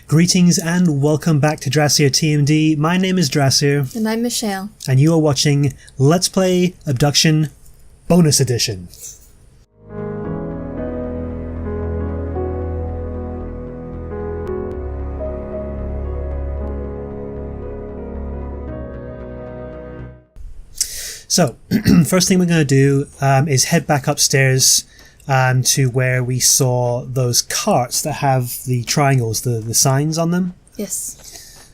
Greetings and welcome back to Drasier TMD. My name is Drasier. And I'm Michelle. And you are watching Let's Play Obduction Bonus Edition. So, first thing we're going to do is head back upstairs to where we saw those carts that have the triangles, the signs on them. Yes.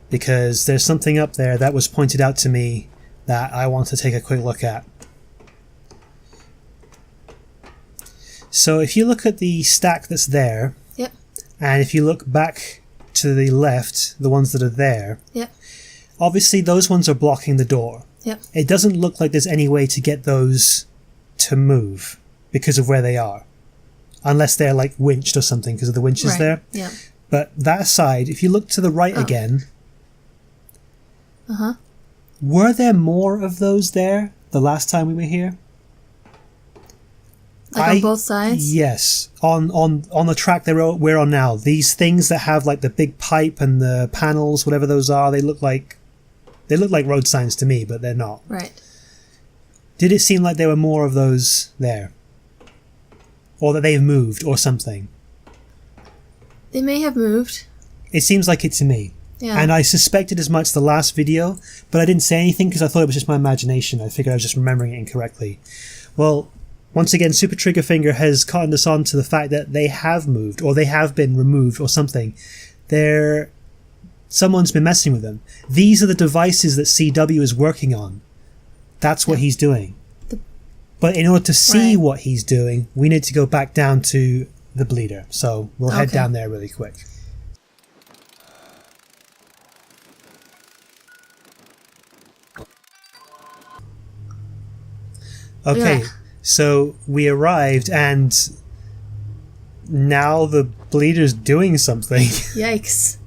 Because there's something up there that was pointed out to me that I want to take a quick look at. So if you look at the stack that's there, yep, and if you look back to the left, the ones that are there, yep, obviously those ones are blocking the door. yep. It doesn't look like there's any way to get those to move because of where they are. Unless they're like winched or something because of the winches Right. there. Yeah. But that aside, if you look to the right again, were there more of those there the last time we were here? Like on both sides? Yes. On the track that we're on now. These things that have like the big pipe and the panels, whatever those are, they look like road signs to me, but they're not. Right. Did it seem like there were more of those there? Or that they've moved or something? They may have moved. It seems like it to me. Yeah. And I suspected as much the last video, but I didn't say anything because I thought it was just my imagination. I figured I was just remembering it incorrectly. Well, once again, Super Trigger Finger has cottoned us on to the fact that they have moved, or they have been removed, or something. Someone's been messing with them. These are the devices that CW is working on. That's what he's doing. But in order to see what he's doing, we need to go back down to the bleeder. So we'll head down there really quick. Okay, so we arrived and now the bleeder's doing something. Yikes.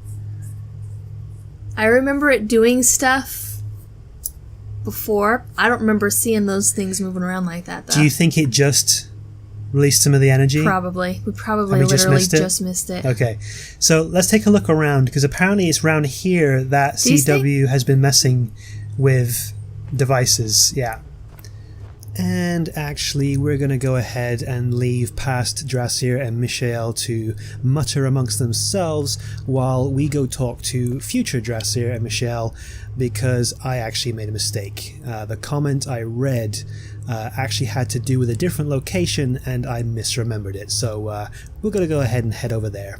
I remember it doing stuff before. I don't remember seeing those things moving around like that, though. Do you think it just released some of the energy? Probably. We probably literally just missed it. Okay, so let's take a look around, because apparently it's around here that CW has been messing with devices. Yeah. And actually, we're going to go ahead and leave past Drasier and Michelle to mutter amongst themselves while we go talk to future Drasier and Michelle, because I actually made a mistake. The comment I read actually had to do with a different location and I misremembered it. So we're going to go ahead and head over there.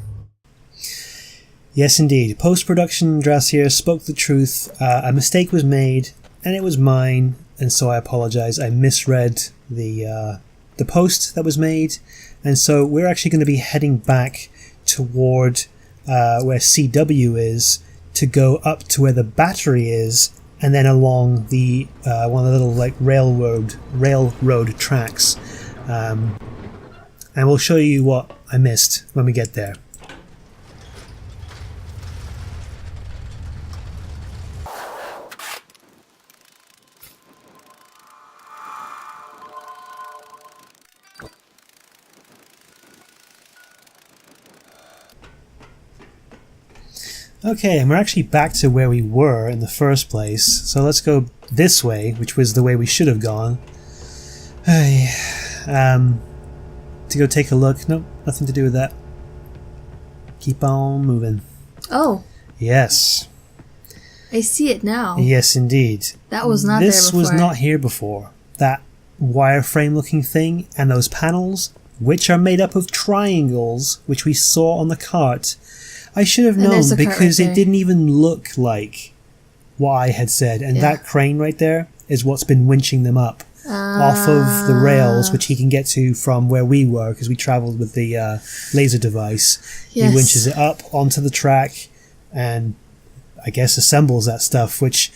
Yes, indeed. Post-production Drasier spoke the truth. A mistake was made and it was mine. And so I apologize. I misread the post that was made, and so we're actually going to be heading back toward where CW is to go up to where the battery is, and then along the one of the little like railroad tracks, and we'll show you what I missed when we get there. Okay, and we're actually back to where we were in the first place, so let's go this way, which was the way we should have gone. To go take a look. Nope, nothing to do with that. Keep on moving. Oh. Yes. I see it now. Yes, indeed. That was not there before. This was not here before. That wireframe looking thing and those panels, which are made up of triangles, which we saw on the cart. I should have known because it didn't even look like what I had said. And that crane right there is what's been winching them up off of the rails, which he can get to from where we were because we travelled with the laser device. Yes. He winches it up onto the track and I guess assembles that stuff, which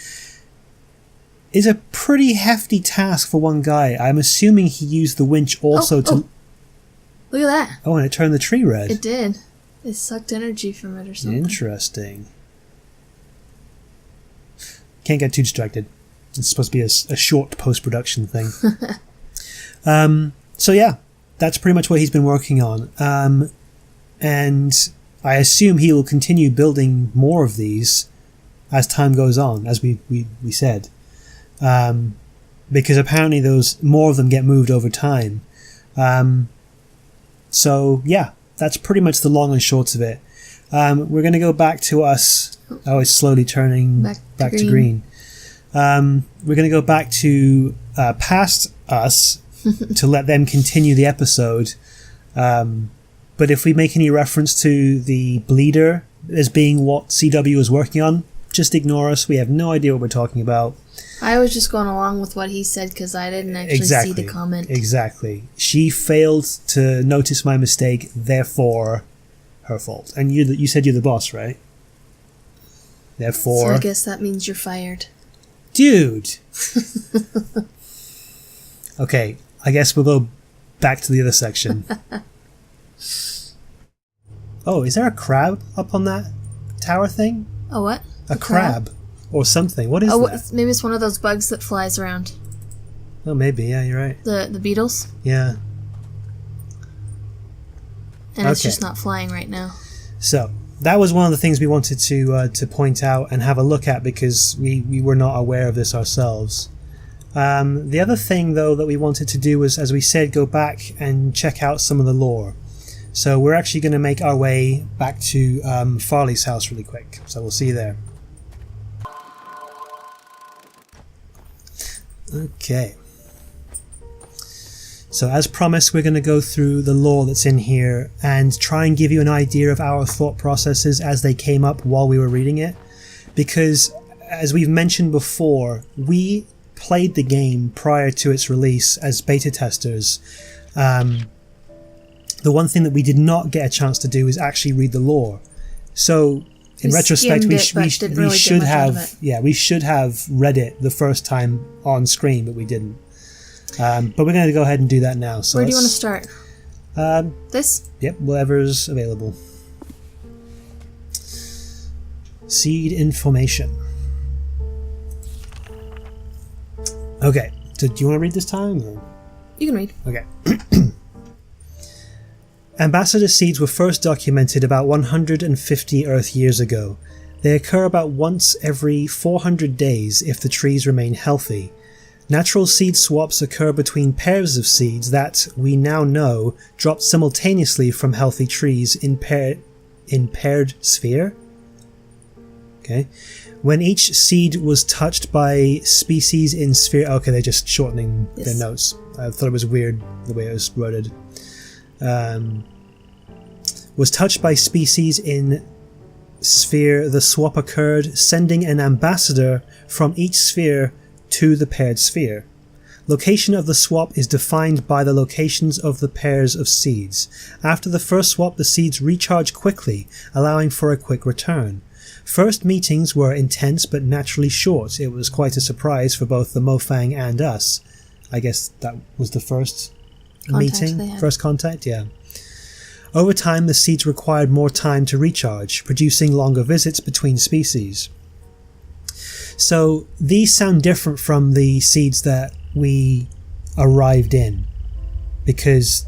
is a pretty hefty task for one guy. I'm assuming he used the winch also to... Look at that. Oh, and it turned the tree red. It did. It sucked energy from it or something. Interesting. Can't get too distracted. It's supposed to be a short post-production thing. So yeah, that's pretty much what he's been working on. And I assume he will continue building more of these as time goes on, as we said. Because apparently more of them get moved over time. So, yeah, that's pretty much the long and short of it. We're going to go back to us. Oh, it's slowly turning back to green. We're going to go back to past us to let them continue the episode. But if we make any reference to the bleeder as being what CW is working on, just ignore us. We have no idea what we're talking about. I was just going along with what he said because I didn't actually see the comment. Exactly. She failed to notice my mistake, therefore her fault. And you said you're the boss, right? Therefore... So I guess that means you're fired. Dude! Okay, I guess we'll go back to the other section. Oh, is there a crab up on that tower thing? A what? A crab. Or something. What is that? Maybe it's one of those bugs that flies around. Oh, maybe. Yeah, you're right. The beetles? Yeah. And it's just not flying right now. So, that was one of the things we wanted to point out and have a look at because we were not aware of this ourselves. The other thing, though, that we wanted to do was, as we said, go back and check out some of the lore. So we're actually going to make our way back to Farley's house really quick. So we'll see you there. Okay. So as promised, we're going to go through the lore that's in here and try and give you an idea of our thought processes as they came up while we were reading it. Because, as we've mentioned before, we played the game prior to its release as beta testers. The one thing that we did not get a chance to do is actually read the lore. So, in retrospect, we should have read it the first time on screen, but we didn't. But we're going to go ahead and do that now. So where do you want to start? This? Yep, whatever's available. Seed information. Okay, so do you want to read this time? Or? You can read. Okay. Ambassador seeds were first documented about 150 Earth years ago. They occur about once every 400 days if the trees remain healthy. Natural seed swaps occur between pairs of seeds that, we now know, dropped simultaneously from healthy trees in paired sphere. Okay. When each seed was touched by species in sphere... Okay, they're just shortening their notes. I thought it was weird the way it was worded. Was touched by species in sphere, the swap occurred, sending an ambassador from each sphere to the paired sphere. Location of the swap is defined by the locations of the pairs of seeds. After the first swap, the seeds recharge quickly, allowing for a quick return. First meetings were intense but naturally short. It was quite a surprise for both the Mofang and us. I guess that was the first meeting? First contact, yeah. Over time, the seeds required more time to recharge, producing longer visits between species. So these sound different from the seeds that we arrived in, because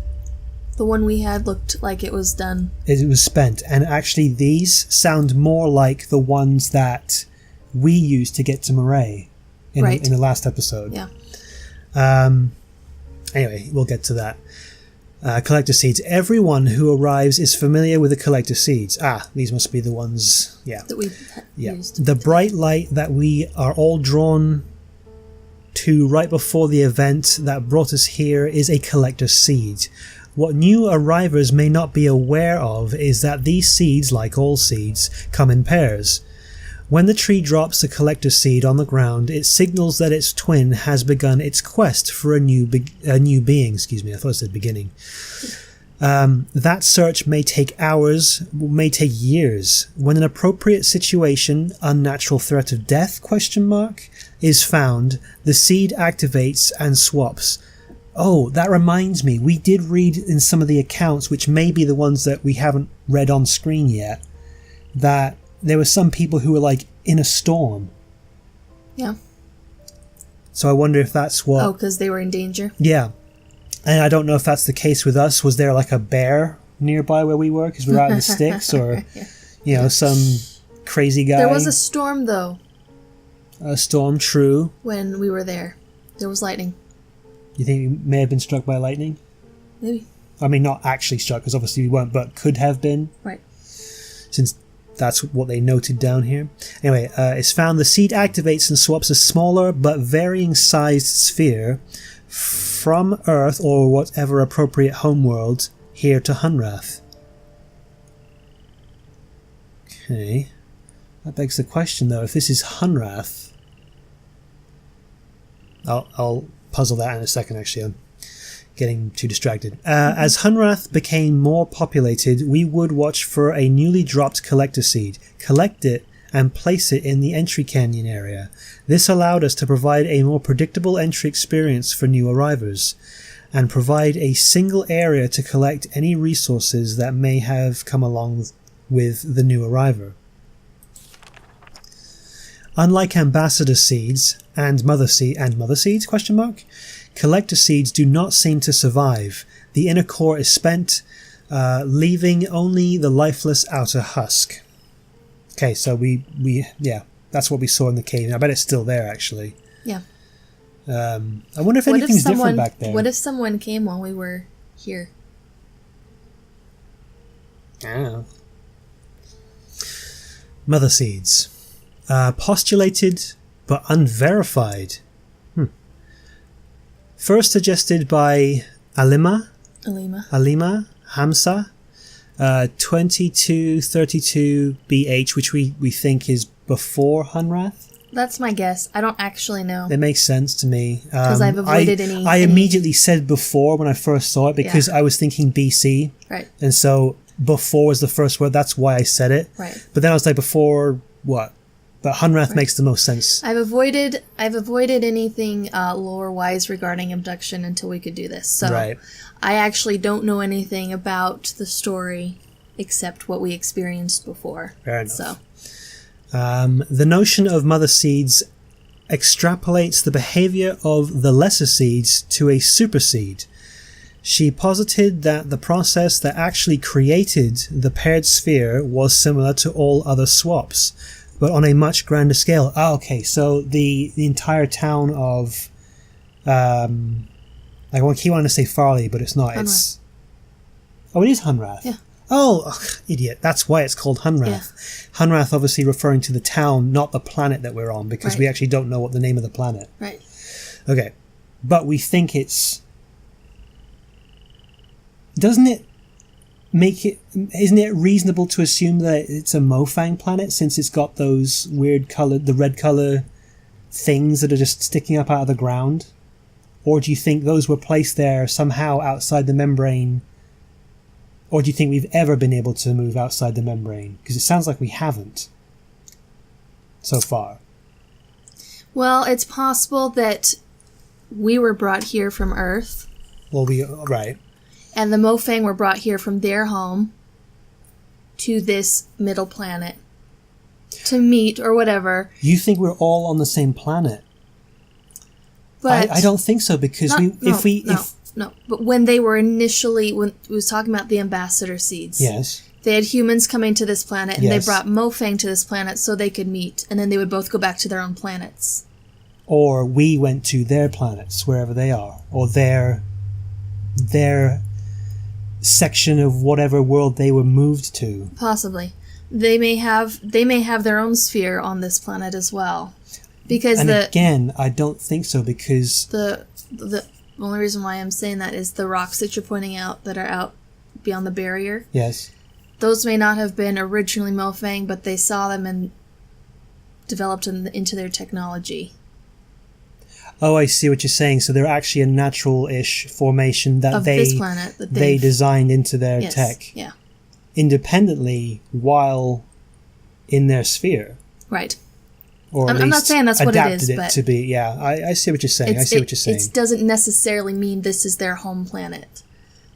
the one we had looked like it was done. It was spent, and actually these sound more like the ones that we used to get to Murray in the last episode. Yeah. Anyway, we'll get to that. Collector seeds. Everyone who arrives is familiar with the collector seeds. These must be the ones, that we used. The bright light that we are all drawn to right before the event that brought us here is a collector seed. What new arrivers may not be aware of is that these seeds, like all seeds, come in pairs. When the tree drops a collector seed on the ground, it signals that its twin has begun its quest for a new being. Excuse me, I thought it said beginning. That search may take hours, may take years. When an appropriate situation, unnatural threat of death, is found, the seed activates and swaps. Oh, that reminds me, we did read in some of the accounts, which may be the ones that we haven't read on screen yet, that there were some people who were like in a storm. Yeah. So I wonder if that's what... because they were in danger? Yeah. And I don't know if that's the case with us. Was there like a bear nearby where we were because we were out in the sticks, or some crazy guy. There was a storm though. A storm, true. When we were there, there was lightning. You think we may have been struck by lightning? Maybe. I mean, not actually struck, because obviously we weren't, but could have been. Right. Since that's what they noted down here. Anyway, it's found the seed activates and swaps a smaller but varying sized sphere from Earth or whatever appropriate homeworld here to Hunrath. Okay. That begs the question, though, if this is Hunrath... I'll puzzle that in a second, actually. I'm getting too distracted. As Hunrath became more populated, we would watch for a newly dropped collector seed, collect it, and place it in the entry canyon area. This allowed us to provide a more predictable entry experience for new arrivers, and provide a single area to collect any resources that may have come along with the new arriver. Unlike ambassador seeds and mother seeds, collector seeds do not seem to survive. The inner core is spent, leaving only the lifeless outer husk. Okay, so we that's what we saw in the cave. I bet it's still there, actually. Yeah. I wonder if anything's different back there. What if someone came while we were here? I don't know. Mother seeds. Postulated but unverified. First suggested by Alima Hamsa, 2232 BH, which we think is before Hunrath. That's my guess. I don't actually know. It makes sense to me. Because I've avoided I immediately said before when I first saw it, because I was thinking BC. Right. And so before was the first word. That's why I said it. Right. But then I was like, before what? But Hunrath makes the most sense. I've avoided anything lore-wise regarding abduction until we could do this. So right. I actually don't know anything about the story except what we experienced before. Fair enough. So. The notion of mother seeds extrapolates the behavior of the lesser seeds to a superseed. She posited that the process that actually created the paired sphere was similar to all other swaps, but on a much grander scale. Oh, okay, so the entire town of... I keep wanting to say Farley, but it's not. Hunrath. It is Hunrath. Yeah. Oh, idiot. That's why it's called Hunrath. Yeah. Hunrath obviously referring to the town, not the planet that we're on, because we actually don't know what the name of the planet. Right. Okay. But we think it's... Doesn't it make it... Isn't it reasonable to assume that it's a Mofang planet, since it's got those weird coloured... the red colour things that are just sticking up out of the ground? Or do you think those were placed there somehow outside the membrane? Or do you think we've ever been able to move outside the membrane? Because it sounds like we haven't so far. Well, it's possible that we were brought here from Earth. Well, right. And the Mofang were brought here from their home to this middle planet to meet or whatever. You think we're all on the same planet? But I don't think so, because No, but when they were initially, when we was talking about the ambassador seeds, yes, they had humans coming to this planet, and yes, they brought Mofang to this planet so they could meet, and then they would both go back to their own planets. Or we went to their planets, wherever they are, or their section of whatever world they were moved to. Possibly, they may have their own sphere on this planet as well, because again, I don't think so, because the only reason why I'm saying that is the rocks that you're pointing out that are out beyond the barrier. Yes. Those may not have been originally Mofang, but they saw them and developed into their technology. Oh, I see what you're saying. So they're actually a natural-ish formation that this planet that they designed into their tech. Yeah. Independently while in their sphere. Right. Or I'm not saying that's what it is, but... to be, yeah, I see what you're saying. I see what you're saying. It doesn't necessarily mean this is their home planet.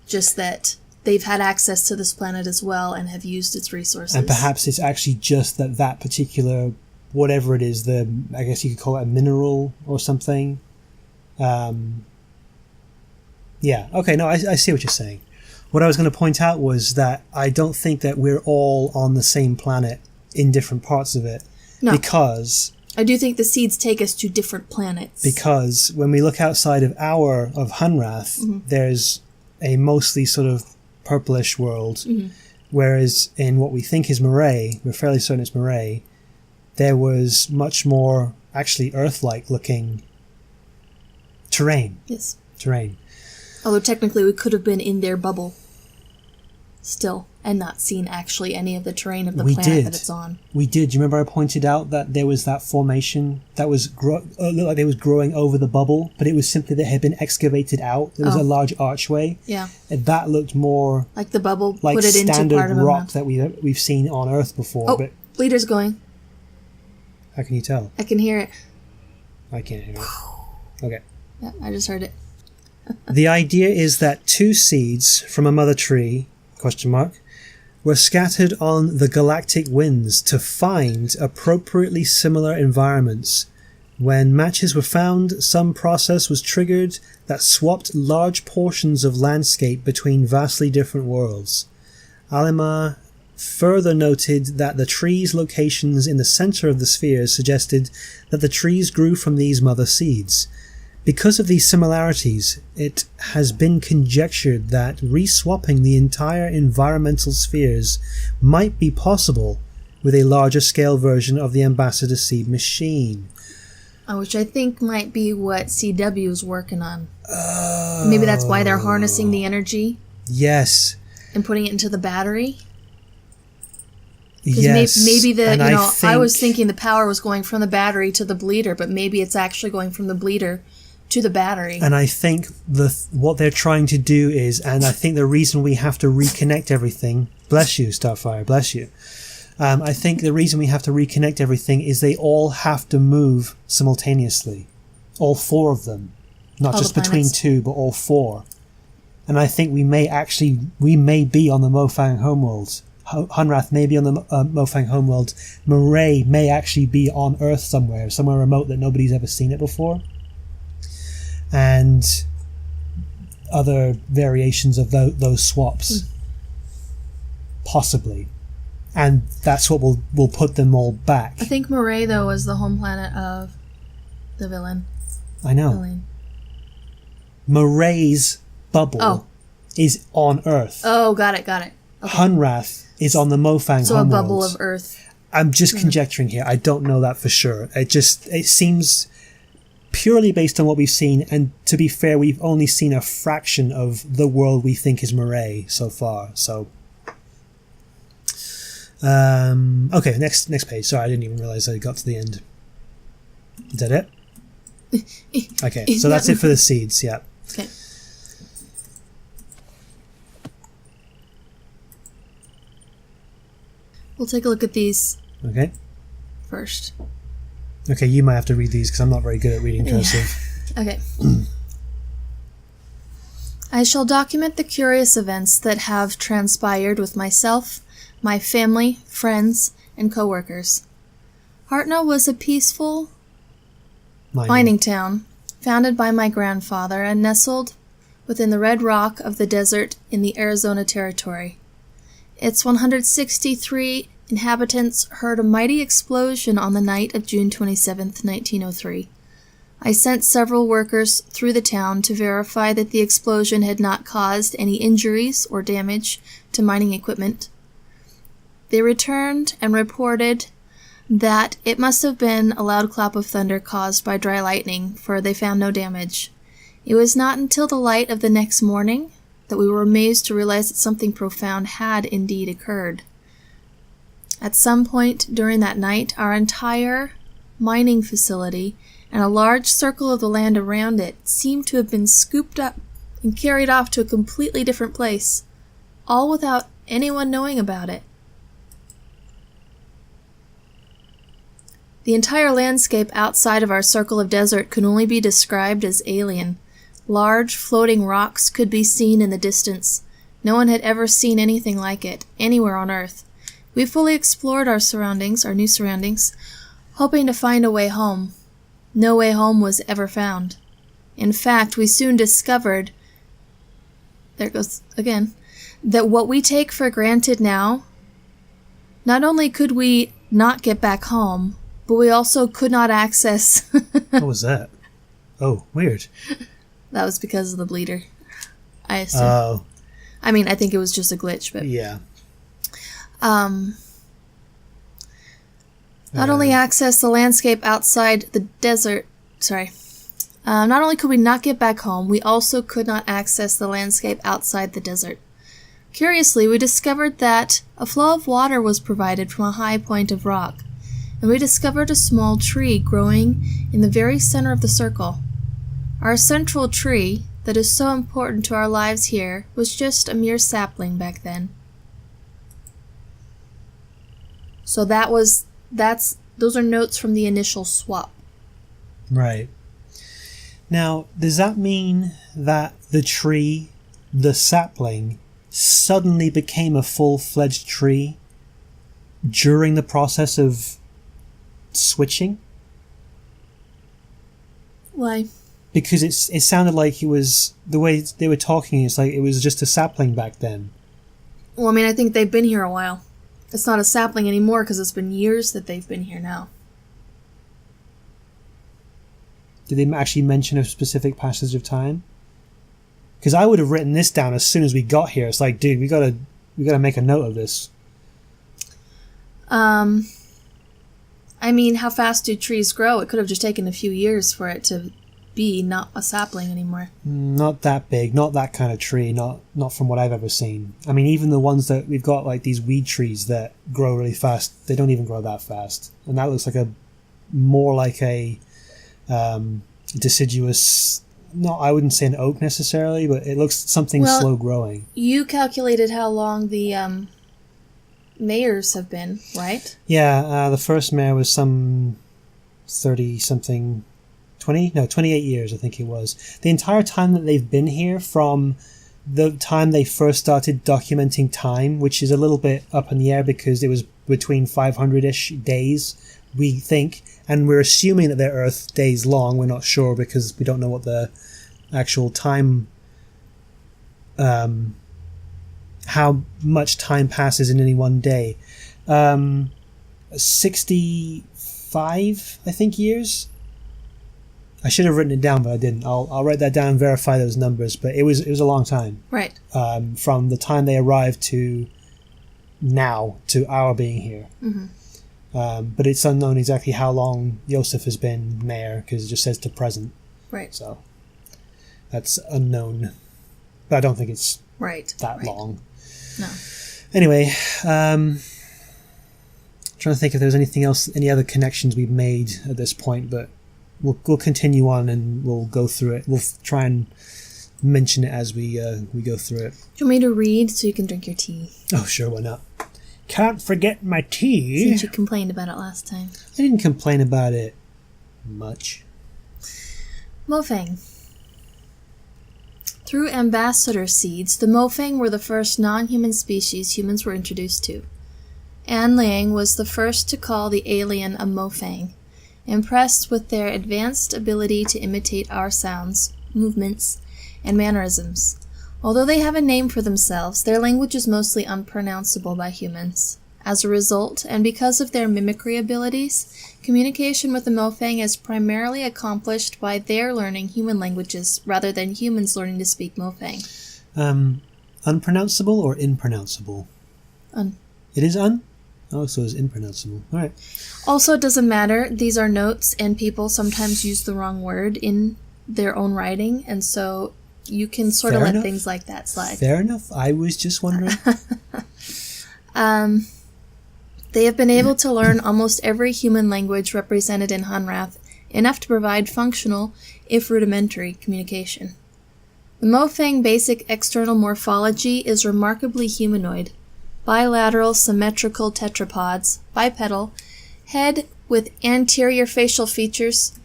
Just that they've had access to this planet as well and have used its resources. And perhaps it's actually just that particular, whatever it is, I guess you could call it a mineral or something. Yeah, okay, no, I see what you're saying. what I was going to point out was that I don't think that we're all on the same planet in different parts of it. No. Because I do think the seeds take us to different planets. Because when we look outside of Hunrath, there's a mostly sort of purplish world, whereas in what we think is Moray, we're fairly certain it's Moray, there was much more actually Earth-like looking terrain. Yes. Terrain. Although technically we could have been in their bubble still and not seen actually any of the terrain of the planet that it's on. We did. Do you remember I pointed out that there was that formation that was looked like it was growing over the bubble, but it was simply that it had been excavated out. There was a large archway. Yeah. And that looked more like the bubble like put it into standard part of rock that we've seen on Earth before. Oh, but bleeder's going. How can you tell? I can hear it. I can't hear it. Okay. Yeah, I just heard it. The idea is that 2 seeds from a mother tree, were scattered on the galactic winds to find appropriately similar environments. When matches were found, some process was triggered that swapped large portions of landscape between vastly different worlds. Alima further noted that the trees' locations in the center of the spheres suggested that the trees grew from these mother seeds. Because of these similarities, it has been conjectured that reswapping the entire environmental spheres might be possible with a larger scale version of the Ambassador Seed machine. Which I think might be what CW is working on. Maybe that's why they're harnessing the energy. Yes. And putting it into the battery. Yes. Maybe I was thinking the power was going from the battery to the bleeder, but maybe it's actually going from the bleeder to the battery. And I think what they're trying to do is, and I think the reason we have to reconnect everything, bless you, Starfire, bless you. I think the reason we have to reconnect everything is they all have to move simultaneously. All 4 of them. Not all just between 2, but all 4. And I think we may be on the Mofang homeworld. Hunrath may be on the Mofang homeworld. Moray may actually be on Earth somewhere remote that nobody's ever seen it before. And other variations of those swaps. Possibly. And that's what will put them all back. I think Moray, though, was the home planet of the villain. I know. Villain. Moray's bubble is on Earth. Oh, got it. Okay. Hunrath is on the Mofang homeworld. So a bubble of Earth. I'm just conjecturing here. I don't know that for sure. It seems purely based on what we've seen, and to be fair, we've only seen a fraction of the world we think is Moray so far. So, okay, next page. Sorry, I didn't even realize I got to the end. Is that it? Okay, so that's it for the seeds. Yeah. Okay. We'll take a look at these. Okay. First. Okay, you might have to read these because I'm not very good at reading cursive. Okay. I shall document the curious events that have transpired with myself, my family, friends, and co-workers. Hartnell was a peaceful mining town founded by my grandfather and nestled within the red rock of the desert in the Arizona Territory. Its 163 inhabitants heard a mighty explosion on the night of June 27, 1903. I sent several workers through the town to verify that the explosion had not caused any injuries or damage to mining equipment. They returned and reported that it must have been a loud clap of thunder caused by dry lightning, for they found no damage. It was not until the light of the next morning that we were amazed to realize that something profound had indeed occurred. At some point during that night, our entire mining facility and a large circle of the land around it seemed to have been scooped up and carried off to a completely different place, all without anyone knowing about it. The entire landscape outside of our circle of desert could only be described as alien. Large, floating rocks could be seen in the distance. No one had ever seen anything like it, anywhere on Earth. We fully explored our new surroundings, hoping to find a way home. No way home was ever found. In fact, we soon discovered, there it goes again, that what we take for granted now, not only could we not get back home, but we also could not access... What was that? Oh, weird. That was because of the bleeder, I assume. Oh. I mean, I think it was just a glitch, but... Yeah. Not only access the landscape outside the desert... Sorry. Not only could we not get back home, we also could not access the landscape outside the desert. Curiously, we discovered that a flow of water was provided from a high point of rock, and we discovered a small tree growing in the very center of the circle. Our central tree, that is so important to our lives here, was just a mere sapling back then. So those are notes from the initial swap. Right. Now, does that mean that the tree, the sapling, suddenly became a full-fledged tree during the process of switching? Why? Because it sounded like it was, the way they were talking, it's like it was just a sapling back then. Well, I mean, I think they've been here a while. It's not a sapling anymore because it's been years that they've been here now. Did they actually mention a specific passage of time? Because I would have written this down as soon as we got here. It's like, dude, we gotta make a note of this. I mean, how fast do trees grow? It could have just taken a few years for it to be not a sapling anymore. Not that big, not that kind of tree, not from what I've ever seen. I mean, even the ones that we've got, like these weed trees that grow really fast, they don't even grow that fast. And that looks like more like a deciduous, I wouldn't say an oak necessarily, but it looks something slow growing. You calculated how long the mayors have been, right? Yeah, the first mayor was some 30-something, 28 years, I think it was. The entire time that they've been here, from the time they first started documenting time, which is a little bit up in the air because it was between 500-ish days, we think, and we're assuming that they're Earth days long. We're not sure because we don't know what the actual time, how much time passes in any one day. 65, I think, years. I should have written it down, but I didn't. I'll write that down and verify those numbers. But it was a long time. Right. From the time they arrived to now, to our being here. Mm-hmm. But it's unknown exactly how long Yosef has been mayor, because it just says to present. Right. So that's unknown. But I don't think it's that long. No. Anyway, trying to think if there's anything else, any other connections we've made at this point, but we'll continue on and we'll go through it. We'll try and mention it as we go through it. Do you want me to read so you can drink your tea? Oh, sure, why not? Can't forget my tea. Since you complained about it last time. I didn't complain about it much. Mofang. Through ambassador seeds, the Mofang were the first non-human species humans were introduced to. Anne Liang was the first to call the alien a Mofang, impressed with their advanced ability to imitate our sounds, movements, and mannerisms. Although they have a name for themselves, their language is mostly unpronounceable by humans. As a result, and because of their mimicry abilities, communication with the Mofang is primarily accomplished by their learning human languages rather than humans learning to speak Mofang. Unpronounceable or impronounceable? It is un? Oh, so it's impronounceable. All right. Also, it doesn't matter. These are notes, and people sometimes use the wrong word in their own writing, and so you can sort of let things like that slide. Fair enough. I was just wondering. They have been able to learn almost every human language represented in Hunrath, enough to provide functional, if rudimentary, communication. The Mofang basic external morphology is remarkably humanoid. Bilateral symmetrical tetrapods, bipedal, head with anterior facial features,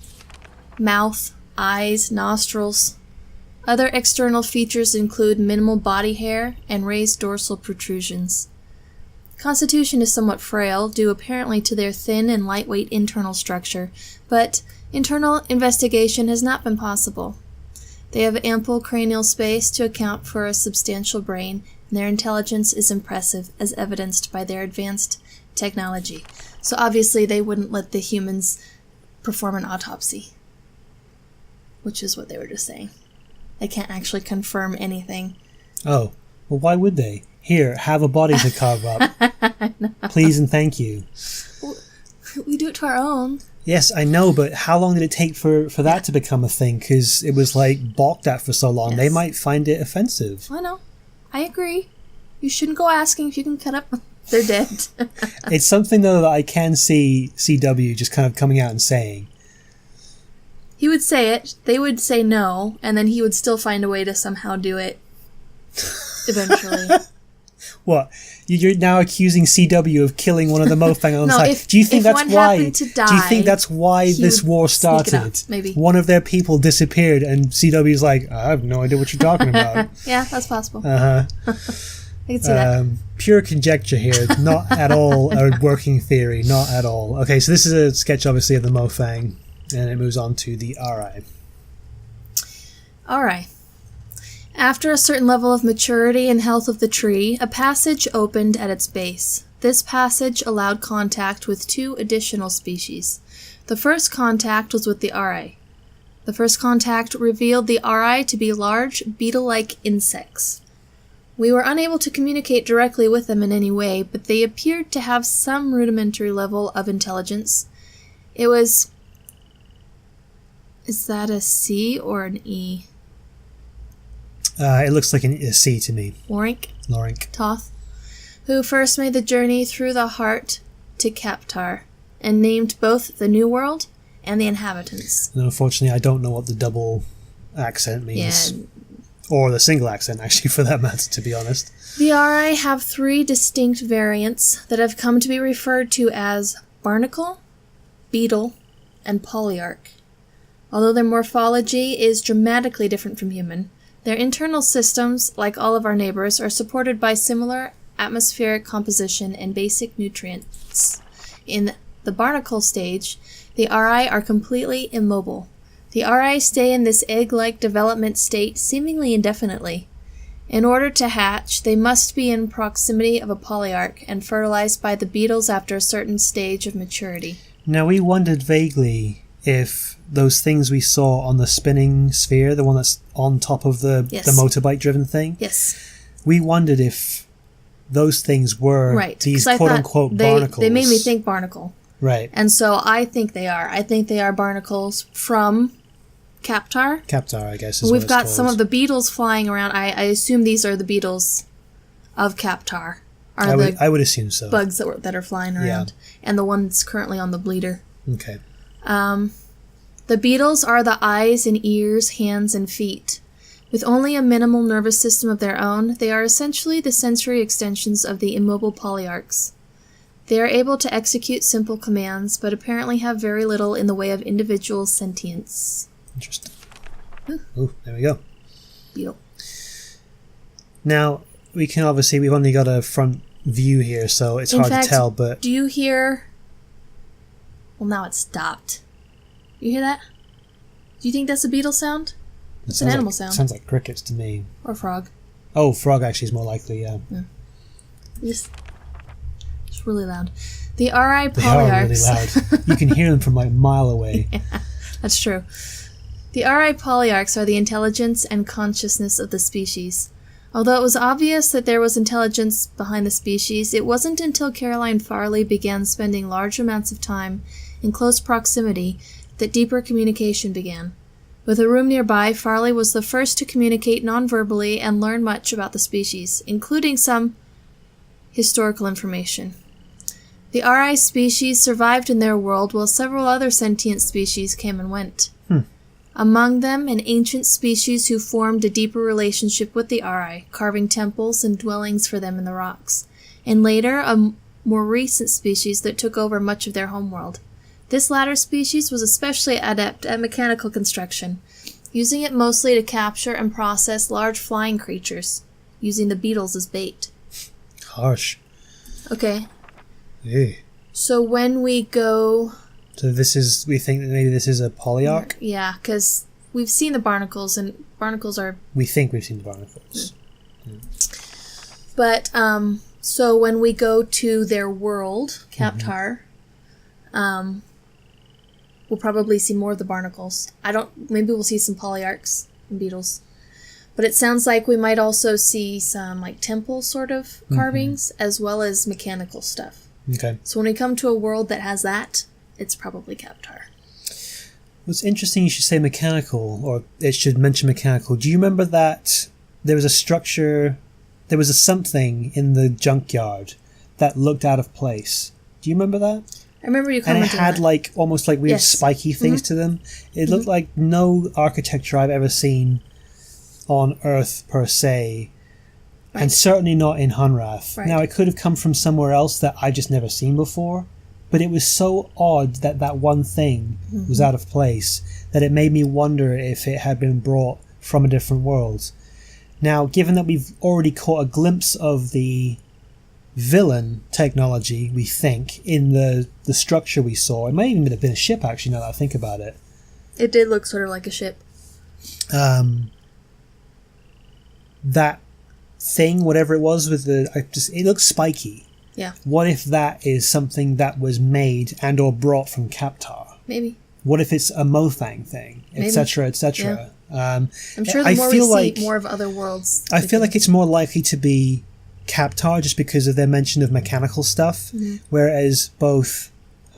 mouth, eyes, nostrils. Other external features include minimal body hair and raised dorsal protrusions. Constitution is somewhat frail, due apparently to their thin and lightweight internal structure, but internal investigation has not been possible. They have ample cranial space to account for a substantial brain Their intelligence is impressive, as evidenced by their advanced technology. So obviously they wouldn't let the humans perform an autopsy, which is what they were just saying. They can't actually confirm anything. Oh, well, why would they? Here, have a body to carve up. Please and thank you. We do it to our own. Yes, I know, but how long did it take for that to become a thing? Because it was like balked at for so long. Yes. They might find it offensive. I know. I agree. You shouldn't go asking if you can cut up. They're dead. It's something, though, that I can see CW just kind of coming out and saying. He would say it, they would say no, and then he would still find a way to somehow do it eventually. What? You're now accusing CW of killing one of the Mofang on the side. Do you think that's why? Do you think that's why this war started? Maybe one of their people disappeared, and CW's like, I have no idea what you're talking about. Yeah, that's possible. I can see that. Pure conjecture here, not at all a working theory, not at all. Okay, so this is a sketch, obviously, of the Mofang, and it moves on to the RI. RI. After a certain level of maturity and health of the tree, a passage opened at its base. This passage allowed contact with 2 additional species. The first contact was with the RI. The first contact revealed the RI to be large, beetle-like insects. We were unable to communicate directly with them in any way, but they appeared to have some rudimentary level of intelligence. It was... Is that a C or an E? It looks like a C to me. Lorink. Toth. Who first made the journey through the heart to Kaptar, and named both the New World and the inhabitants. And unfortunately, I don't know what the double accent means. Yeah. Or the single accent, actually, for that matter, to be honest. The RI have 3 distinct variants that have come to be referred to as barnacle, beetle, and polyarch. Although their morphology is dramatically different from human, their internal systems, like all of our neighbors, are supported by similar atmospheric composition and basic nutrients. In the barnacle stage, the RI are completely immobile. The RI stay in this egg-like development state seemingly indefinitely. In order to hatch, they must be in proximity of a polyarch and fertilized by the beetles after a certain stage of maturity. Now, we wondered vaguely if those things we saw on the spinning sphere, the one that's on top of the motorbike-driven thing, we wondered if those things were these quote-unquote barnacles. They made me think barnacle. Right. And so I think they are. I think they are barnacles from Kaptar. Kaptar, I guess, is We've got some of the beetles flying around. I assume these are the beetles of Kaptar. I would assume so. Bugs that are flying around. And the one that's currently on the bleeder. Okay. The beetles are the eyes and ears, hands, and feet. With only a minimal nervous system of their own, they are essentially the sensory extensions of the immobile polyarchs. They are able to execute simple commands, but apparently have very little in the way of individual sentience. Interesting. Ooh, there we go. Beetle. Now, we've only got a front view here, so it's hard to tell, but... Do you hear... Well, now it stopped. You hear that? Do you think that's a beetle sound? It's an animal sound. Sounds like crickets to me. Or a frog. Oh, frog actually is more likely, yeah. It's really loud. The RI polyarchs... They are really loud. You can hear them from like a mile away. Yeah, that's true. The RI polyarchs are the intelligence and consciousness of the species. Although it was obvious that there was intelligence behind the species, it wasn't until Caroline Farley began spending large amounts of time in close proximity that deeper communication began. With a room nearby, Farley was the first to communicate non-verbally and learn much about the species, including some historical information. The RI species survived in their world while several other sentient species came and went. Among them, an ancient species who formed a deeper relationship with the RI, carving temples and dwellings for them in the rocks, and later a more recent species that took over much of their homeworld. This latter species was especially adept at mechanical construction, using it mostly to capture and process large flying creatures, using the beetles as bait. Harsh. Okay. Yeah. So when we go... So we think that maybe this is a polyarch? Yeah, because we've seen the barnacles, and barnacles are... We think we've seen the barnacles. But, so when we go to their world, Kaptar, we'll probably see more of the barnacles. Maybe we'll see some polyarchs and beetles. But it sounds like we might also see some, like, temple sort of carvings, as well as mechanical stuff. Okay. So when we come to a world that has that, it's probably Kaptar. What's interesting, you should say mechanical, or it should mention mechanical. Do you remember that there was a structure, there was a something in the junkyard that looked out of place? Do you remember that? I remember you And commented it had that. like almost like weird Yes. spiky things to them. It looked like no architecture I've ever seen on Earth per se, Right. and certainly not in Hunrath. Right. Now it could have come from somewhere else that I've just never seen before, but it was so odd that that one thing was out of place that it made me wonder if it had been brought from a different world. Now, given that we've already caught a glimpse of the villain technology, we think, in the structure we saw, it might even have been a ship, actually, now that I think about it. It did look sort of like a ship. That thing, whatever it was, with it looks spiky. Yeah, What if that is something that was made and or brought from Kaptar? maybe. What if it's a Mofang thing, etc., etc.? I'm sure the I more we feel see, like- more of other worlds. I feel like it's more likely to be Kaptar just because of their mention of mechanical stuff, whereas both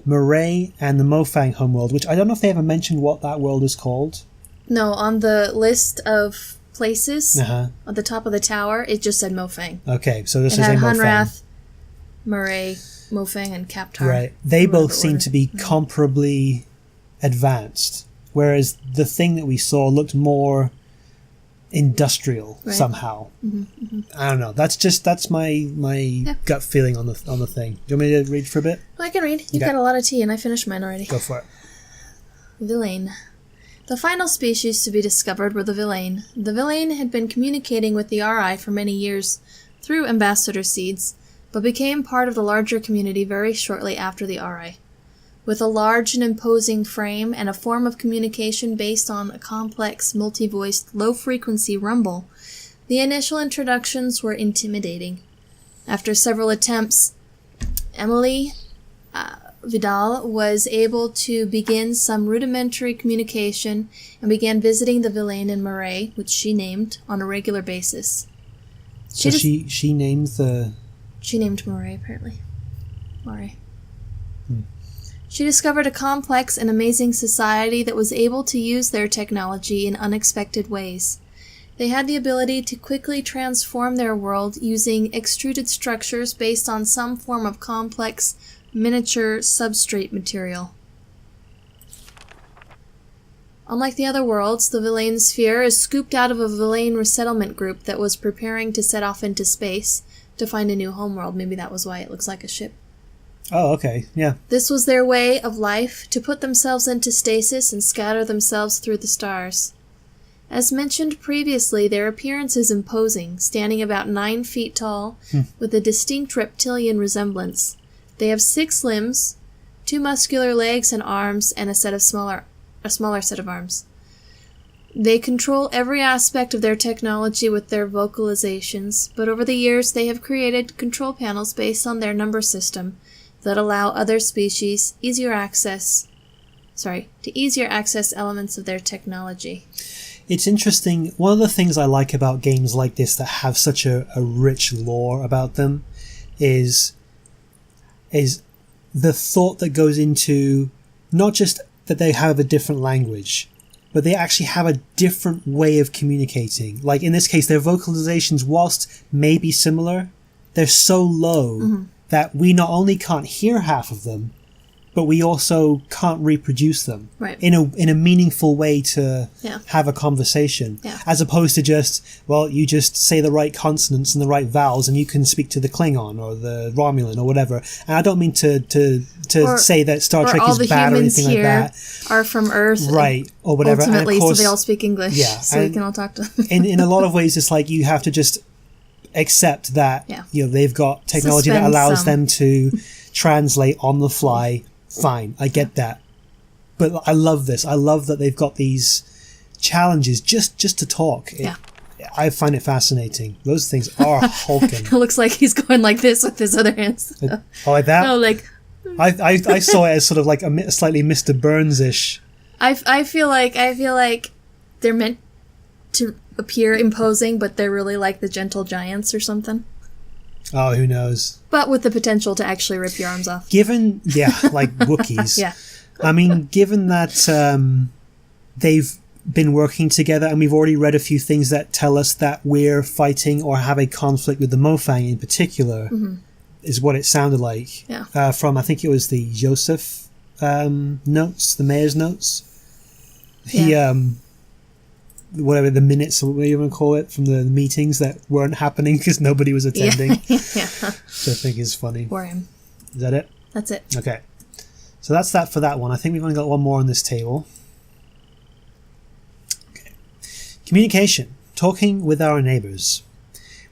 Murray and the Mofang homeworld, which I don't know if they ever mentioned what that world is called. No, on the list of places, Uh-huh. at the top of the tower, it just said Mofang. Okay, so this It is a had Mofang. Hunrath, Murray, Mofang, and Kaptar. Right. They Whatever both seem order. to be comparably advanced, whereas the thing that we saw looked more industrial Right. somehow. I don't know. That's my gut feeling on the thing. Do you want me to read for a bit? Well, I can read. You've Okay. got a lot of tea, and I finished mine already. Go for it. Villain. The final species to be discovered were the Villain. The Villain had been communicating with the RI for many years through ambassador seeds, but became part of the larger community very shortly after the RI. With a large and imposing frame and a form of communication based on a complex, multi-voiced, low-frequency rumble, the initial introductions were intimidating. After several attempts, Emily Vidal was able to begin some rudimentary communication and began visiting the Villain and Murray, which she named, on a regular basis. So she named the... She named Murray, apparently. Murray. She discovered a complex and amazing society that was able to use their technology in unexpected ways. They had the ability to quickly transform their world using extruded structures based on some form of complex miniature substrate material. Unlike the other worlds, the Villain sphere is scooped out of a Villain resettlement group that was preparing to set off into space to find a new homeworld. Maybe that was why it looks like a ship. Oh, okay. Yeah. This was their way of life, to put themselves into stasis and scatter themselves through the stars. As mentioned previously, their appearance is imposing, standing about 9 feet tall, with a distinct reptilian resemblance. They have 6 limbs, 2 muscular legs and arms, and a smaller set of arms. They control every aspect of their technology with their vocalizations, but over the years they have created control panels based on their number system that allow other species to easier access elements of their technology. It's interesting. One of the things I like about games like this that have such a rich lore about them is the thought that goes into not just that they have a different language, but they actually have a different way of communicating. Like in this case, their vocalizations, whilst may be similar, they're so low that we not only can't hear half of them, but we also can't reproduce them in a meaningful way to have a conversation. Yeah. As opposed to just, well, you just say the right consonants and the right vowels and you can speak to the Klingon or the Romulan or whatever. And I don't mean to say that Star Trek is bad or anything like that. Are from Earth, right, or whatever. Ultimately, and of course, so they all speak English, so we can all talk to them. in a lot of ways, it's like you have to just accept that they've got technology that allows them to translate on the fly. Fine, I get that. But I love this. I love that they've got these challenges just to talk. I find it fascinating. Those things are hulking. It looks like he's going like this with his other hands. Oh, like that? No, like... I saw it as sort of like a slightly Mr. Burns-ish. I feel like they're meant to appear imposing, but they're really like the gentle giants or something. Oh, who knows? But with the potential to actually rip your arms off. Given, like Wookiees. Yeah. I mean, given that they've been working together, and we've already read a few things that tell us that we're fighting or have a conflict with the Mofang in particular, is what it sounded like. Yeah. From, I think it was the Joseph notes, the mayor's notes. He, whatever the minutes, or whatever you want to call it, from the meetings that weren't happening because nobody was attending. Yeah. Which I think is funny. For him. Is that it? That's it. Okay. So that's that for that one. I think we've only got one more on this table. Okay. Communication. Talking with our neighbours.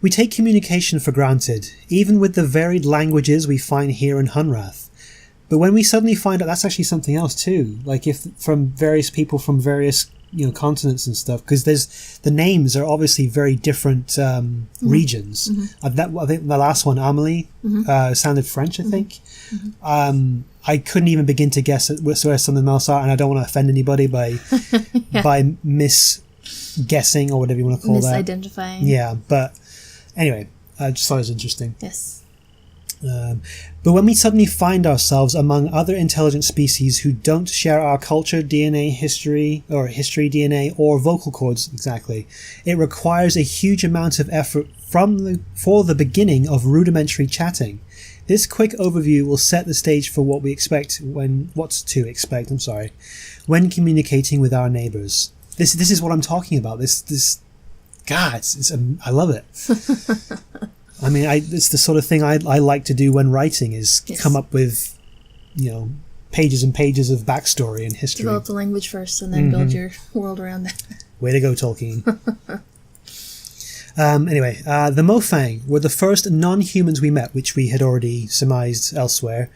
We take communication for granted, even with the varied languages we find here in Hunrath. But when we suddenly find out that's actually something else too, like if from various people from various continents and stuff, because the names are obviously very different regions. I think the last one, Amelie, sounded French, I think. I couldn't even begin to guess where some of them else are, and I don't want to offend anybody by by misguessing or whatever you want to call that. Misidentifying. Yeah, but anyway, I just thought it was interesting. Yes. But when we suddenly find ourselves among other intelligent species who don't share our culture, DNA, history DNA, or vocal cords exactly, it requires a huge amount of effort for the beginning of rudimentary chatting. This quick overview will set the stage for what to expect when communicating with our neighbours. This is what I'm talking about. God, I love it. I mean, it's the sort of thing I like to do when writing, is come up with, pages and pages of backstory and history. Develop the language first and then build your world around that. Way to go, Tolkien. Anyway, the Mofang were the first non-humans we met, which we had already surmised elsewhere.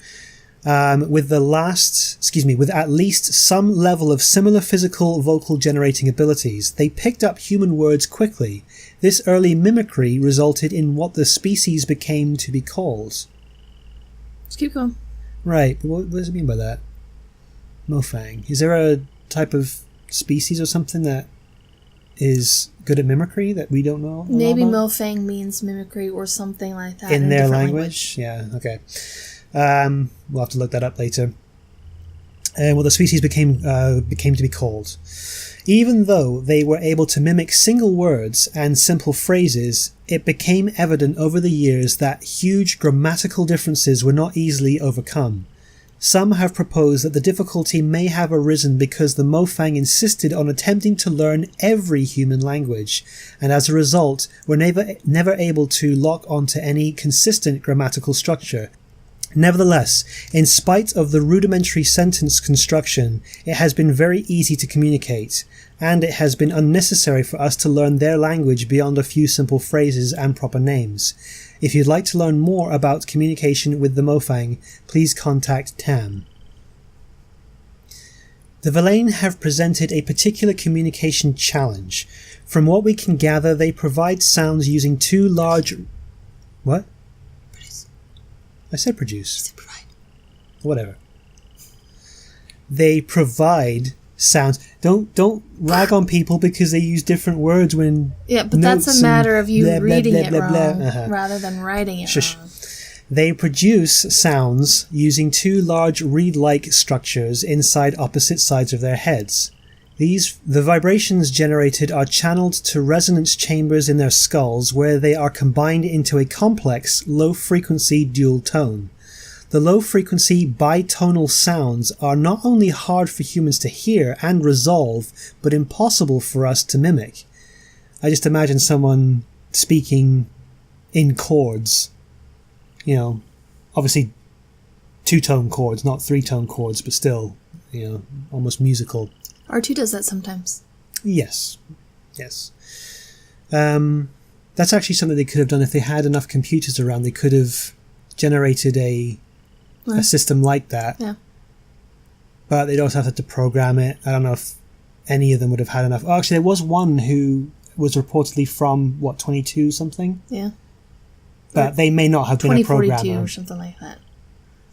With at least some level of similar physical vocal generating abilities, they picked up human words quickly. This early mimicry resulted in what the species became to be called. Let's keep going. Right, but what does it mean by that? Mofang. Is there a type of species or something that is good at mimicry that we don't know? Maybe Mofang means mimicry or something like that. In their language? Yeah, okay. We'll have to look that up later. What the species became to be called. Even though they were able to mimic single words and simple phrases, it became evident over the years that huge grammatical differences were not easily overcome. Some have proposed that the difficulty may have arisen because the Mofang insisted on attempting to learn every human language, and as a result were never able to lock onto any consistent grammatical structure. Nevertheless, in spite of the rudimentary sentence construction, it has been very easy to communicate, and it has been unnecessary for us to learn their language beyond a few simple phrases and proper names. If you'd like to learn more about communication with the Mofang, please contact Tam. The Verlaine have presented a particular communication challenge. From what we can gather, they provide sounds using two large... What? I said produce. You said provide. Whatever. They provide sounds. Don't rag on people because they use different words when. Yeah, but that's a matter of you reading it wrong rather than writing it wrong. They produce sounds using two large reed-like structures inside opposite sides of their heads. The vibrations generated are channeled to resonance chambers in their skulls, where they are combined into a complex, low-frequency dual tone. The low-frequency bitonal sounds are not only hard for humans to hear and resolve, but impossible for us to mimic. I just imagine someone speaking in chords. Obviously two-tone chords, not three-tone chords, but still, almost musical. R2 does that sometimes. Yes. That's actually something they could have done if they had enough computers around. They could have generated a system like that. Yeah. But they'd also have to program it. I don't know if any of them would have had enough. Oh, actually, there was one who was reportedly from, 22 something? Yeah. But they may not have been a 2042 programmer. or something like that.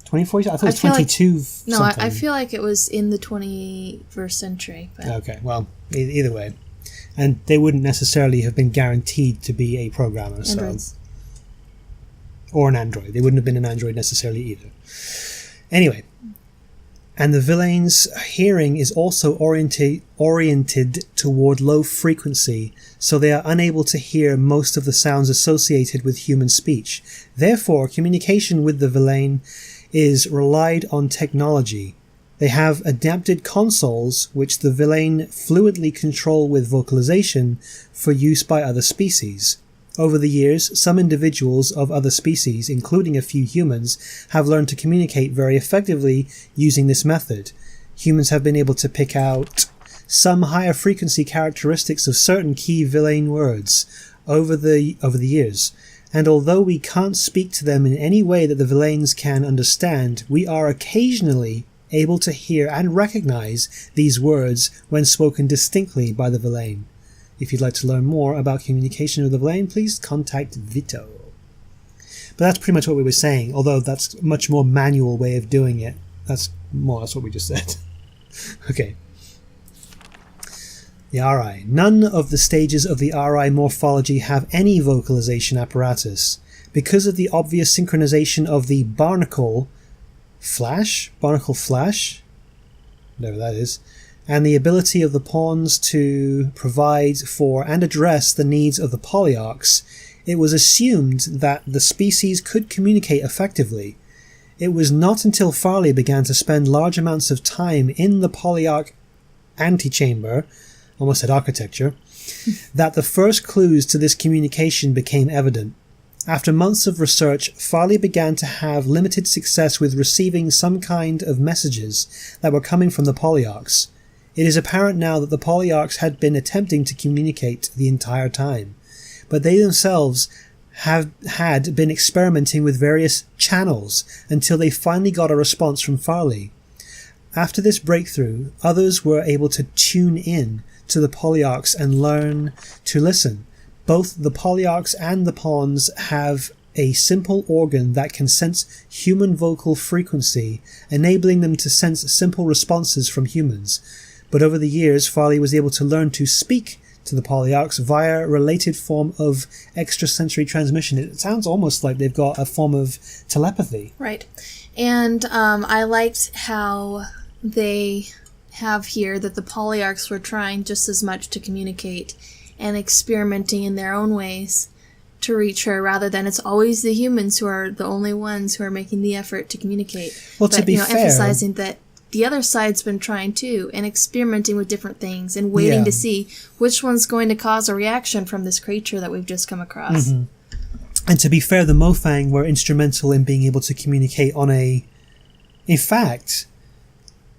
2042? I thought it was I feel 22 No, something. I feel like it was in the 21st century. But Okay, well, either way. And they wouldn't necessarily have been guaranteed to be a programmer. Androids. Or an android. They wouldn't have been an android necessarily either. Anyway. And the villain's hearing is also oriented toward low frequency, so they are unable to hear most of the sounds associated with human speech. Therefore, communication with the villain is relied on technology. They have adapted consoles which the villain fluidly control with vocalization for use by other species. Over the years, some individuals of other species, including a few humans, have learned to communicate very effectively using this method. Humans have been able to pick out some higher frequency characteristics of certain key villain words over the years. And although we can't speak to them in any way that the villains can understand, we are occasionally able to hear and recognize these words when spoken distinctly by the villain. If you'd like to learn more about communication with the villain, please contact Vito. But that's pretty much what we were saying, although that's a much more manual way of doing it. That's more or less what we just said. Okay. The RI. None of the stages of the RI morphology have any vocalization apparatus. Because of the obvious synchronization of the barnacle flash, whatever that is, and the ability of the pawns to provide for and address the needs of the polyarchs, it was assumed that the species could communicate effectively. It was not until Farley began to spend large amounts of time in the polyarch antechamber, almost said architecture, that the first clues to this communication became evident. After months of research, Farley began to have limited success with receiving some kind of messages that were coming from the polyarchs. It is apparent now that the polyarchs had been attempting to communicate the entire time, but they themselves had been experimenting with various channels until they finally got a response from Farley. After this breakthrough, others were able to tune in to the polyarchs and learn to listen. Both the polyarchs and the pawns have a simple organ that can sense human vocal frequency, enabling them to sense simple responses from humans. But over the years, Farley was able to learn to speak to the polyarchs via a related form of extrasensory transmission. It sounds almost like they've got a form of telepathy. Right. And I liked how they have here that the polyarchs were trying just as much to communicate and experimenting in their own ways to reach her, rather than it's always the humans who are the only ones who are making the effort to communicate. Well, to be fair, emphasizing that the other side's been trying too, and experimenting with different things and waiting to see which one's going to cause a reaction from this creature that we've just come across. Mm-hmm. And to be fair, the Mofang were instrumental in being able to communicate in fact,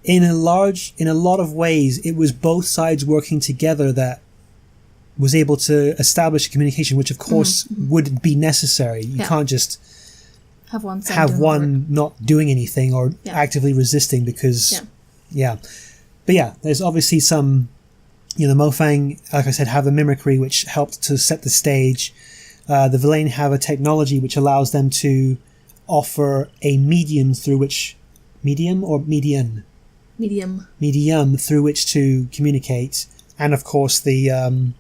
in a lot of ways, it was both sides working together that was able to establish a communication, which of course would be necessary. You can't just have one not doing anything or actively resisting because but there's obviously some, the Mofang, like I said, have a mimicry which helped to set the stage. The Villain have a technology which allows them to offer a medium through which medium through which to communicate, and of course the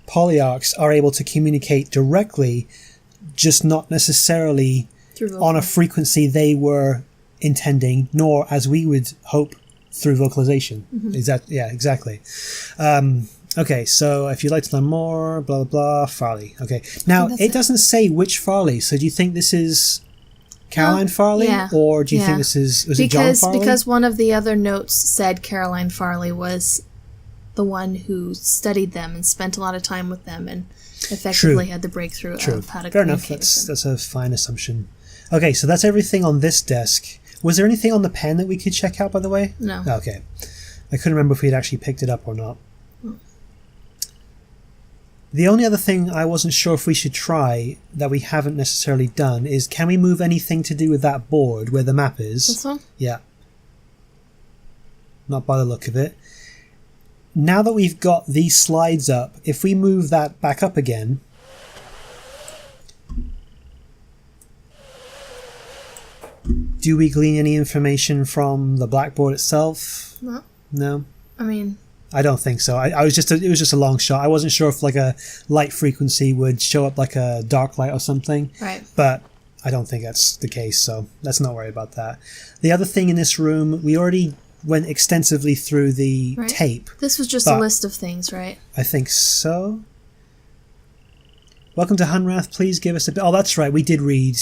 polyarchs are able to communicate directly, just not necessarily on a frequency they were intending, nor, as we would hope, through vocalization. Exactly. Okay, so if you'd like to learn more, blah, blah, blah, Farley. Okay, now it doesn't say which Farley, so do you think this is Caroline Farley, or do you think this is it John Farley? Because one of the other notes said Caroline Farley was the one who studied them and spent a lot of time with them and effectively had the breakthrough of how to Fair enough, that's a fine assumption. Okay, so that's everything on this desk. Was there anything on the pen that we could check out, by the way? No. Okay. I couldn't remember if we had actually picked it up or not. The only other thing I wasn't sure if we should try that we haven't necessarily done is, can we move anything to do with that board where the map is? This one? Yeah. Not by the look of it. now that we've got these slides up, if we move that back up again... Do we glean any information from the blackboard itself? No. No? I mean... I don't think so. It was just a long shot. I wasn't sure if like a light frequency would show up like a dark light or something. Right. But I don't think that's the case, so let's not worry about that. The other thing in this room, we already went extensively through the tape. This was just a list of things, right? I think so. Welcome to Hunrath. Please give us a bit. Oh, that's right. We did read.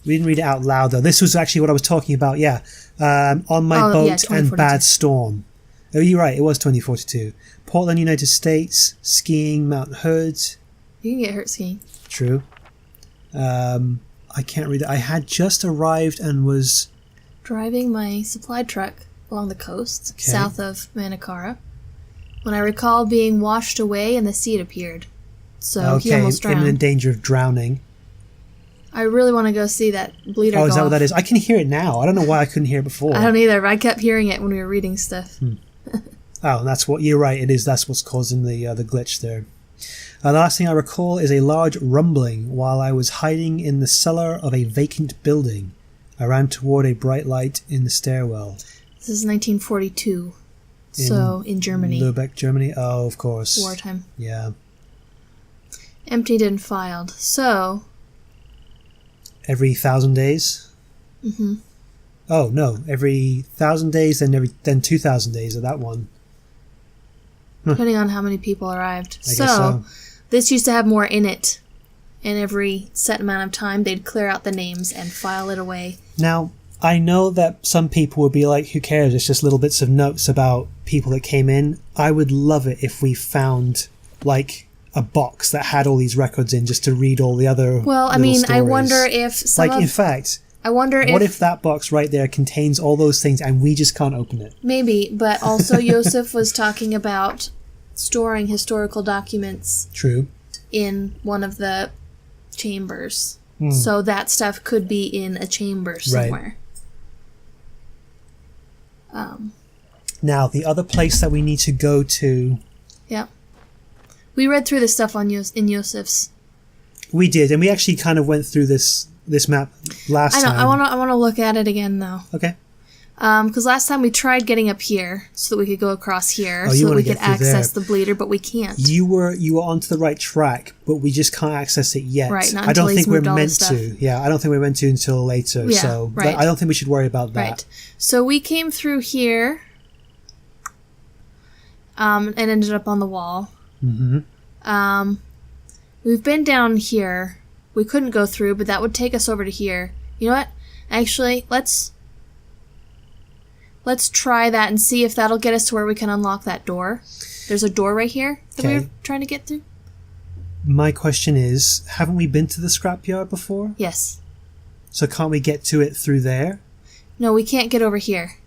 We didn't read it out loud, though. This was actually what I was talking about, yeah. On my boat and bad storm. Oh, you're right. It was 2042. Portland, United States. Skiing, Mount Hood. You can get hurt skiing. True. I can't read it. I had just arrived and was... driving my supply truck along the coast, south of Manakara, when I recall being washed away and the sea appeared. So he almost drowned. Imminent danger of drowning. I really want to go see that bleeder Oh, is that what that is? I can hear it now. I don't know why I couldn't hear it before. I don't either, but I kept hearing it when we were reading stuff. Oh, that's what... You're right. It is. That's what's causing the glitch there. The last thing I recall is a large rumbling while I was hiding in the cellar of a vacant building. I ran toward a bright light in the stairwell. This is 1942. So, in Germany. Lübeck, Germany? Oh, of course. Wartime. Yeah. Emptied and filed. So... Every 1,000 days? Mm-hmm. Oh, no. Every 1,000 days, then 2,000 days of that one. Depending on how many people arrived. I guess so. This used to have more in it. And every set amount of time, they'd clear out the names and file it away. Now, I know that some people would be like, who cares? It's just little bits of notes about people that came in. I would love it if we found, like, a box that had all these records in just to read all the other Well, I mean, stories. I wonder if some in fact... I wonder what if that box right there contains all those things and we just can't open it? Maybe, but also Joseph was talking about storing historical documents. True. In one of the chambers. So that stuff could be in a chamber somewhere. Right. Now, the other place that we need to go to... Yeah. We read through the stuff in Joseph's. We did, and we actually kind of went through this map last time. I want to look at it again, though. Okay. Because last time we tried getting up here so that we could go across here so that we could access the bleeder, but we can't. You were onto the right track, but we just can't access it yet. Right, not I until don't think we're meant to. Yeah, I don't think we're meant to until later. Yeah, so right. I don't think we should worry about that. Right. So we came through here and ended up on the wall. Mm-hmm. We've been down here. We couldn't go through, but that would take us over to here. You know what? Actually, let's try that and see if that'll get us to where we can unlock that door. There's a door right here that we were trying to get through. My question is, haven't we been to the scrapyard before? Yes. So can't we get to it through there? No, we can't get over here.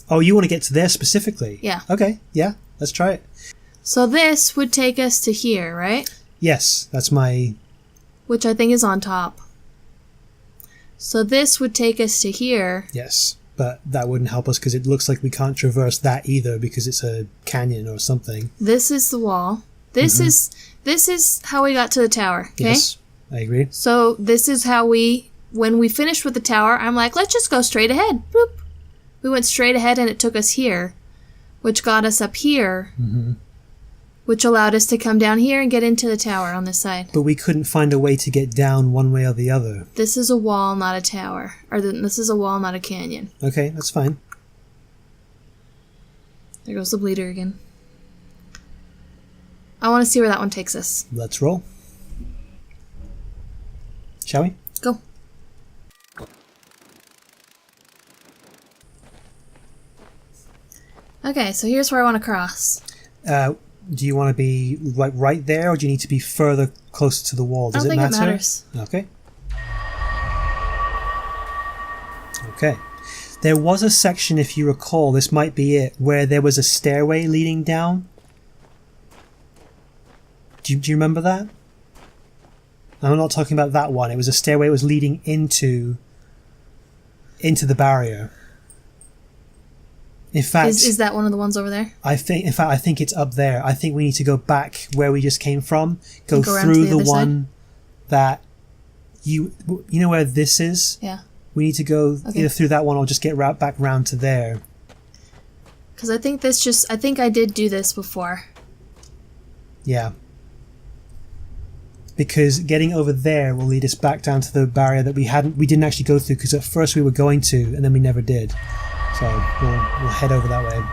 Oh, you want to get to there specifically? Yeah. Okay, yeah, let's try it. So this would take us to here, right? Yes, that's my... Which I think is on top. So this would take us to here. Yes, but that wouldn't help us because it looks like we can't traverse that either because it's a canyon or something. This is the wall. This is how we got to the tower, okay? Yes, I agree. So this is how when we finished with the tower, I'm like, let's just go straight ahead. Boop. We went straight ahead and it took us here, which got us up here. Mm-hmm. Which allowed us to come down here and get into the tower on this side. But we couldn't find a way to get down one way or the other. This is a wall, not a tower. Or this is a wall, not a canyon. Okay, that's fine. There goes the bleeder again. I want to see where that one takes us. Let's roll. Shall we? Go. Okay, so here's where I want to cross. Do you want to be like right there, or do you need to be further closer to the wall? Does it matter? I don't think it matters. Okay. Okay. There was a section, if you recall, this might be it, where there was a stairway leading down. Do you remember that? I'm not talking about that one. It was a stairway that was leading into the barrier. In fact, is that one of the ones over there? I think it's up there. I think we need to go back where we just came from, go Go around through to the the other one that you know where this is? Yeah. We need to go Okay. either through that one or just get back round to there. Because I think I did do this before. Yeah. Because getting over there will lead us back down to the barrier that we didn't actually go through, because at first we were going to and then we never did. So we'll head over that way.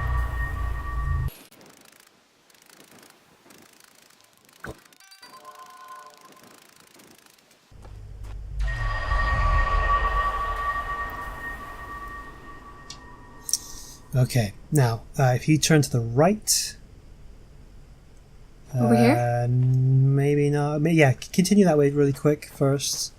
Okay, now if you turn to the right. Over here? Maybe not. Yeah, continue that way really quick first.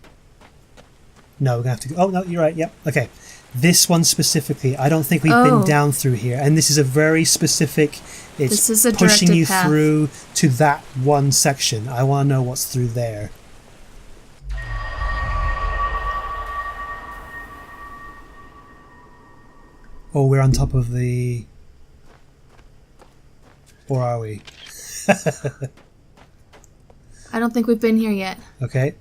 No, we're going to have to go. Oh, no, you're right. Yep. Okay. This one specifically, I don't think we've been down through here. And this is a very specific... This is a pushing directed you path. through to that one section. I want to know what's through there. Oh, we're on top of the... Or are we? I don't think we've been here yet. Okay.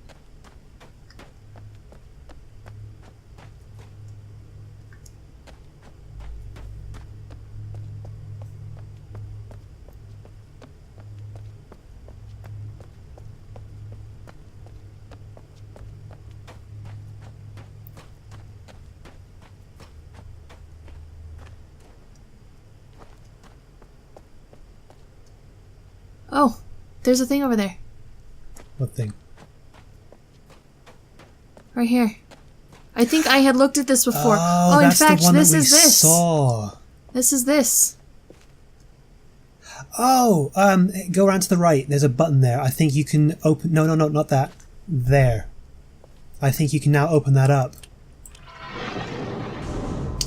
Oh, there's a thing over there. What thing? Right here. I think I had looked at this before. Oh, in that's fact, the one this that we is this. saw. This is this. Oh, go around to the right. There's a button there. I think you can open... No, not that. There. I think you can now open that up.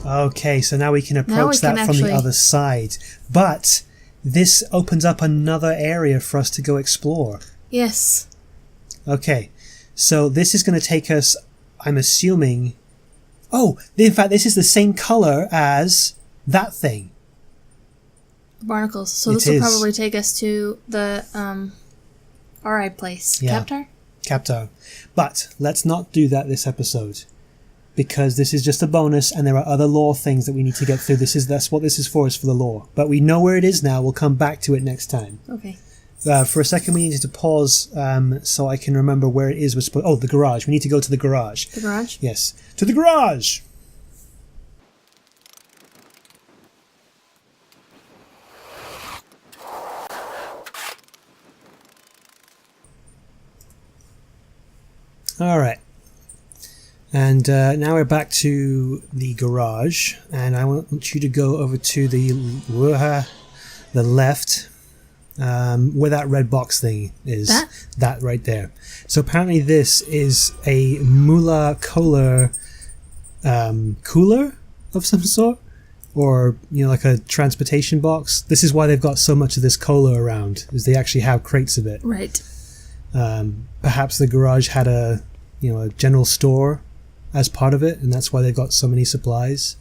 Okay, so now we can approach that from the other side. But this opens up another area for us to go explore. Yes. Okay, so this is going to take us, I'm assuming... Oh, in fact, this is the same color as that thing. The barnacles. So It this will is. probably take us to the RI place. Yeah. Captar? Captar. But let's not do that this episode, because this is just a bonus and there are other lore things that we need to get through. That's what this is for the lore. But we know where it is now. We'll come back to it next time. Okay. For a second we needed to pause so I can remember where it is. Oh, the garage. We need to go to the garage. The garage? Yes. To the garage! Alright. And now we're back to the garage, and I want you to go over to the left, where that red box thing is. That right there. So apparently this is a Mula Cola cooler of some sort, or like a transportation box. This is why they've got so much of this cola around, is they actually have crates of it. Right. Perhaps the garage had a general store as part of it, and that's why they've got so many supplies.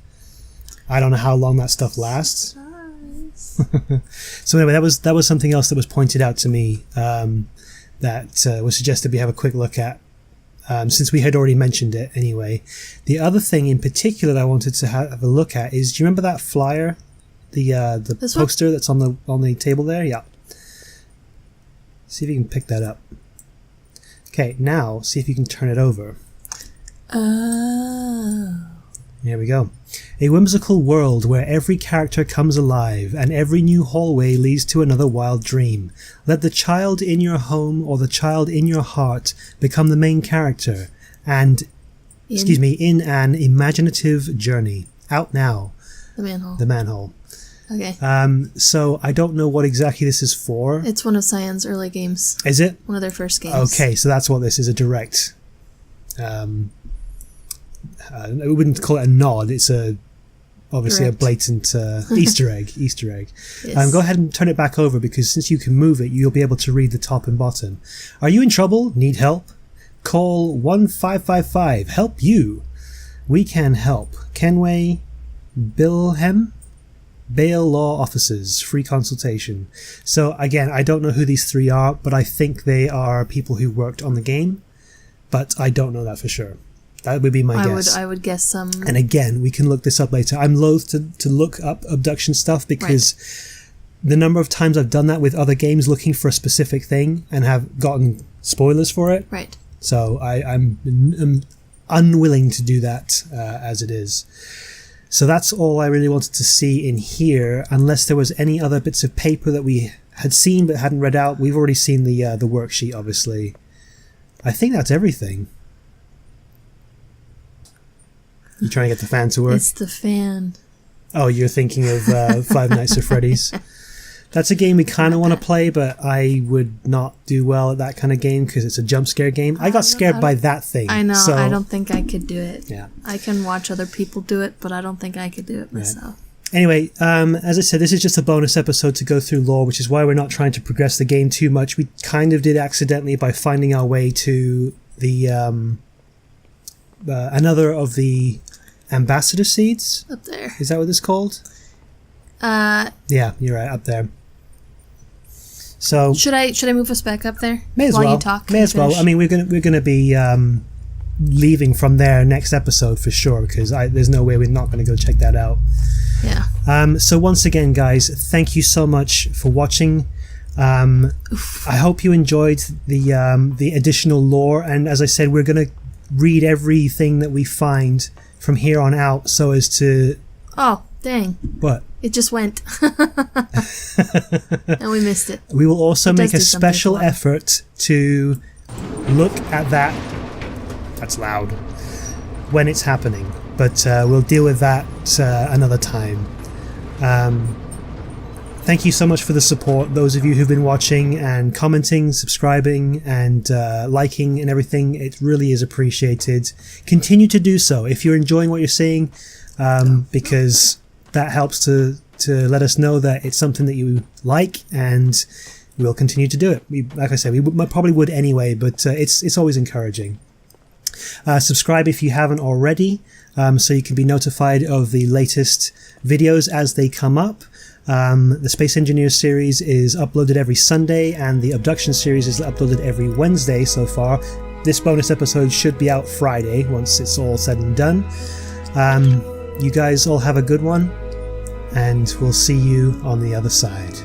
I don't know how long that stuff lasts. So anyway, that was something else that was pointed out to me that was suggested we have a quick look at, since we had already mentioned it anyway. The other thing in particular that I wanted to have a look at is, do you remember that flyer, the poster that's on the table there? Yeah. See if you can pick that up. Okay, now see if you can turn it over. Oh. Here we go. A whimsical world where every character comes alive and every new hallway leads to another wild dream. Let the child in your home or the child in your heart become the main character and, in an imaginative journey. Out now. The manhole. The manhole. Okay. So I don't know what exactly this is for. It's one of Cyan's early games. Is it? One of their first games. Okay, so that's what this is, a direct... I wouldn't call it a nod. It's obviously Direct. a blatant Easter egg. Yes. Go ahead and turn it back over, because since you can move it, you'll be able to read the top and bottom. Are you in trouble? Need help? Call 1555. Help you. We can help. Kenway Bilhem? Bail Law Officers, free consultation. So again, I don't know who these three are, but I think they are people who worked on the game, but I don't know that for sure. That would be my guess. I would guess some... And again, we can look this up later. I'm loath to look up abduction stuff because the number of times I've done that with other games looking for a specific thing and have gotten spoilers for it. Right. So I'm unwilling to do that as it is. So that's all I really wanted to see in here, unless there was any other bits of paper that we had seen but hadn't read out. We've already seen the worksheet, obviously. I think that's everything. You trying to get the fan to work? It's the fan. Oh, you're thinking of Five Nights at Freddy's. That's a game we kind of want to play, but I would not do well at that kind of game because it's a jump scare game. I got scared by that thing. I know. So, I don't think I could do it. Yeah. I can watch other people do it, but I don't think I could do it myself. Anyway, as I said, this is just a bonus episode to go through lore, which is why we're not trying to progress the game too much. We kind of did accidentally by finding our way to the another of the ambassador seeds. Up there. Is that what it's called? Yeah, you're right, up there. So should I move us back up there? May as while well. You talk May as well. I mean, we're gonna be leaving from there next episode for sure because there's no way we're not going to go check that out. Yeah. So once again, guys, thank you so much for watching. I hope you enjoyed the additional lore, and as I said, we're going to read everything that we find from here on out so as to... Oh, dang. What? It just went. And we missed it. We will also make a special effort to look at that. That's loud. When it's happening. But we'll deal with that another time. Thank you so much for the support, those of you who've been watching and commenting, subscribing, and liking and everything. It really is appreciated. Continue to do so if you're enjoying what you're seeing, because that helps to let us know that it's something that you like, and we'll continue to do it. Like I said, we probably would anyway, but it's always encouraging. Subscribe if you haven't already, so you can be notified of the latest videos as they come up. The Space Engineers series is uploaded every Sunday, and the Obduction series is uploaded every Wednesday so far. This bonus episode should be out Friday once it's all said and done. You guys all have a good one, and we'll see you on the other side.